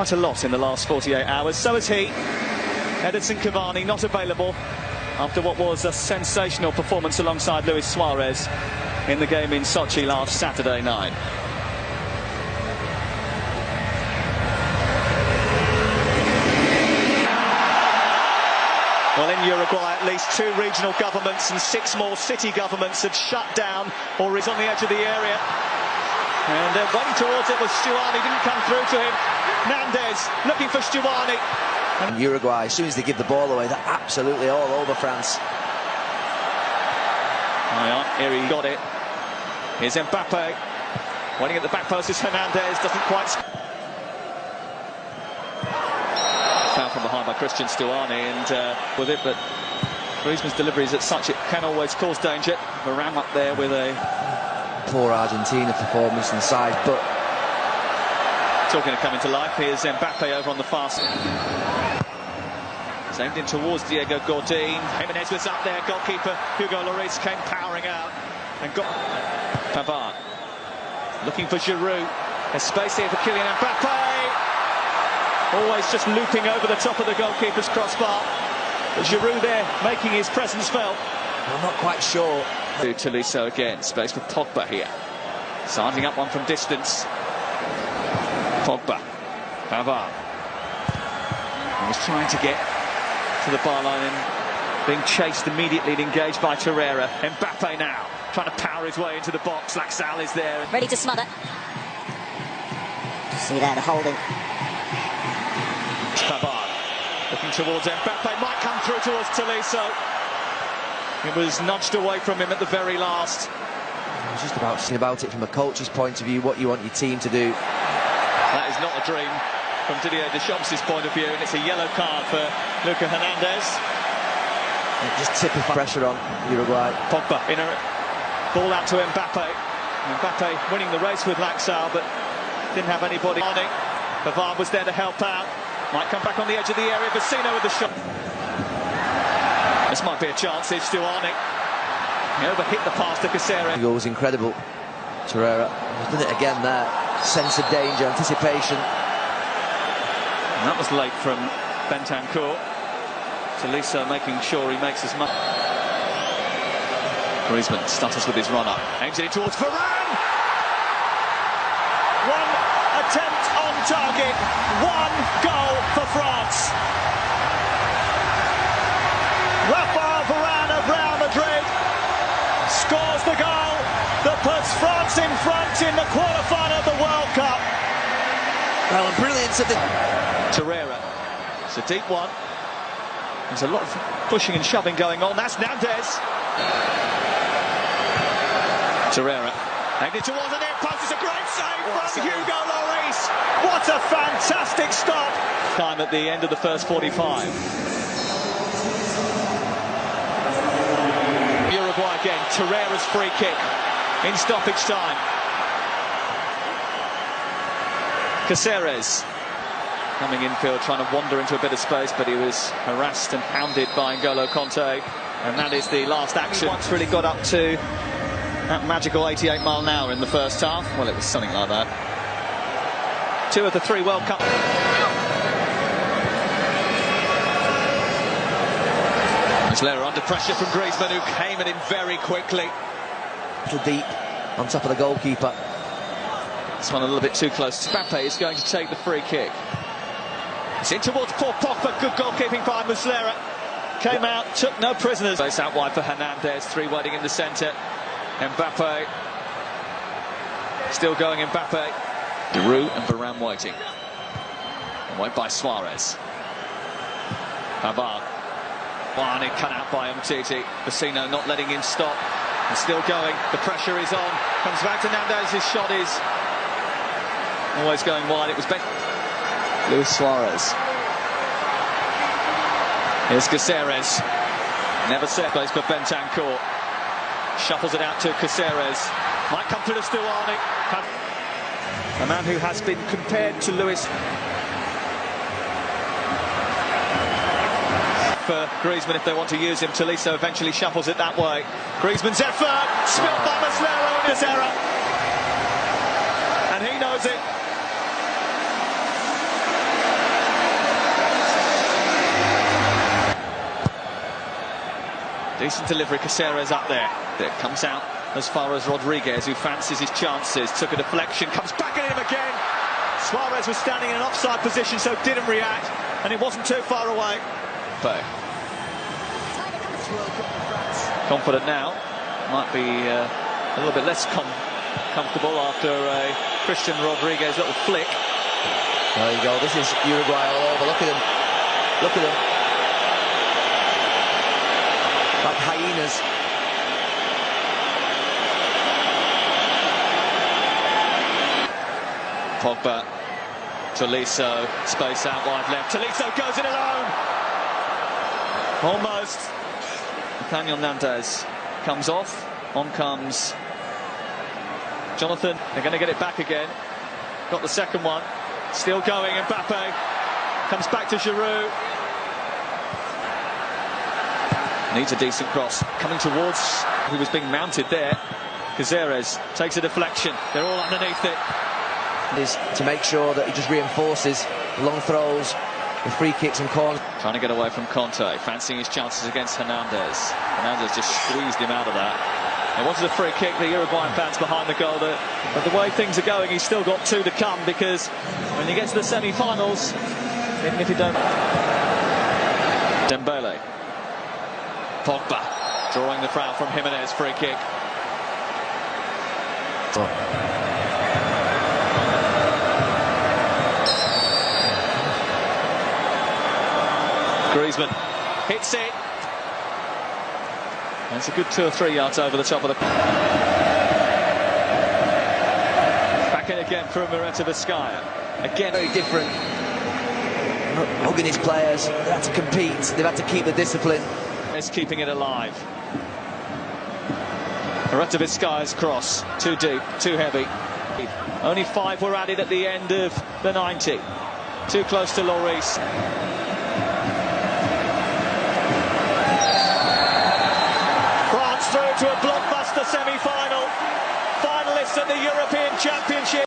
quite a lot in the last 48 hours. So is he. Edinson Cavani not available after what was a sensational performance alongside Luis Suarez in the game in Sochi last Saturday night. Well, in Uruguay, at least 2 regional governments and 6 more city governments have shut down or is on the edge of the area. And waiting towards it was Stuani, didn't come through to him. Nandez looking for Stuani. And Uruguay, as soon as they give the ball away, they're absolutely all over France. Here he got it. Here's Mbappe. Waiting at the back post is Hernandez, doesn't quite... Foul from behind by Christian Stuani, and with it, but Griezmann's delivery is at such it can always cause danger. Varane up there with a poor Argentina performance inside, but talking of coming to life, here's Mbappe over on the far side. It's aimed in towards Diego Godin. Jimenez was up there, goalkeeper Hugo Lloris came powering out and got Pavard looking for Giroud. There's space here for Kylian Mbappe. Always just looping over the top of the goalkeeper's crossbar. But Giroud there making his presence felt. I'm not quite sure. Tolisso again, space for Pogba here. Sizing up one from distance. Pogba, Pavard. He was trying to get to the byline and being chased immediately and engaged by Torreira. Mbappe now trying to power his way into the box. Laxal is there. Ready to smother. See there, the holding. Pavard looking towards Mbappe, might come through towards Tolisso. It was nudged away from him at the very last. I was just about it from a coach's point of view, what you want your team to do. That is not a dream from Didier Deschamps' point of view, and it's a yellow card for Luca Hernandez. Just tipping pressure on Uruguay. Pogba in a ball out to Mbappe. Mbappe winning the race with Laxal, but didn't have anybody on it. Pavard was there to help out. Might come back on the edge of the area. Vecino with the shot. This might be a chance. It's Stuani. He overhit the pass to Caceres. It was incredible. Torreira has done it again there. Sense of danger, anticipation. And that was late from Bentancur. Tolisso making sure he makes as much. Griezmann stutters with his run-up. Aims it towards Varane. One attempt on target. 1 goal for France. Rafael Varane of Real Madrid scores the goal that puts France in front in the quarter-final of the World Cup. Well, and brilliance of the... Torreira. It's a deep one. There's a lot of pushing and shoving going on. That's Nandez. Torreira. Aimed it towards the near post. It's a great save from Hugo Lloris. What a fantastic stop. Time at the end of the first 45. Uruguay again. Torreira's free kick in stoppage time. Caceres coming infield, trying to wander into a bit of space, but he was harassed and hounded by N'Golo Kanté, and that is the last action. Once really got up to that magical 88 mile an hour in the first half. Well, it was something like that. 2 of the 3 World Cup. Muslera under pressure from Griezmann, who came at him very quickly. Deep on top of the goalkeeper. This one a little bit too close. Mbappe is going to take the free kick. It's in towards poor Pogba. Good goalkeeping by Muslera. Came out, took no prisoners. Base out wide for Hernandez. 3 waiting in the centre. Mbappe. Still going Mbappe. Giroud and Varane waiting. And wait by Suarez. Pavard. One cut out by Umtiti. Vecino not letting him stop. And still going. The pressure is on. Comes back to Nandez. His shot is always going wide. It was Luis Suarez. Here's Caceres. Never set place for Bentancur. Shuffles it out to Caceres. Might come through to Stuani. A man who has been compared to Luis. For Griezmann, if they want to use him, Tolisso eventually shuffles it that way. Griezmann's effort, spilled by Muslera in his error. And he knows it. Decent delivery, Caceres up there. It comes out as far as Rodriguez, who fancies his chances. Took a deflection, comes back at him again. Suarez was standing in an offside position, so didn't react, and it wasn't too far away. Confident now. Might be a little bit less comfortable after a Christian Rodriguez little flick. There you go. This is Uruguay all over. Look at them. Look at them. Like hyenas. Pogba, Tolisso, space out wide left. Tolisso goes it alone. Almost. Nathaniel Nandez comes off. On comes Jonathan. They're going to get it back again. Got the second one. Still going. Mbappe comes back to Giroud. Needs a decent cross. Coming towards who was being mounted there. Caceres takes a deflection. They're all underneath it. Is to make sure that he just reinforces long throws, the free kicks and corners. Trying to get away from Conte, fancying his chances against Hernandez. Hernandez just squeezed him out of that. It wanted a free kick, the Uruguayan fans behind the goal. But the way things are going, he's still got two to come, because when you get to the semi-finals, even if you don't... Dembele. Pogba drawing the foul from Jimenez, free kick. Griezmann hits it. That's a good 2 or 3 yards over the top of the... Back in again for Moreta Vizcaya. Again, very different. Hugging his players. They had to compete. They've had to keep the discipline. Is keeping it alive. Moreta Vizcaya's cross. Too deep, too heavy. Only 5 were added at the end of the 90. Too close to Lloris. France through to a blockbuster semi-final. Finalists at the European Championship.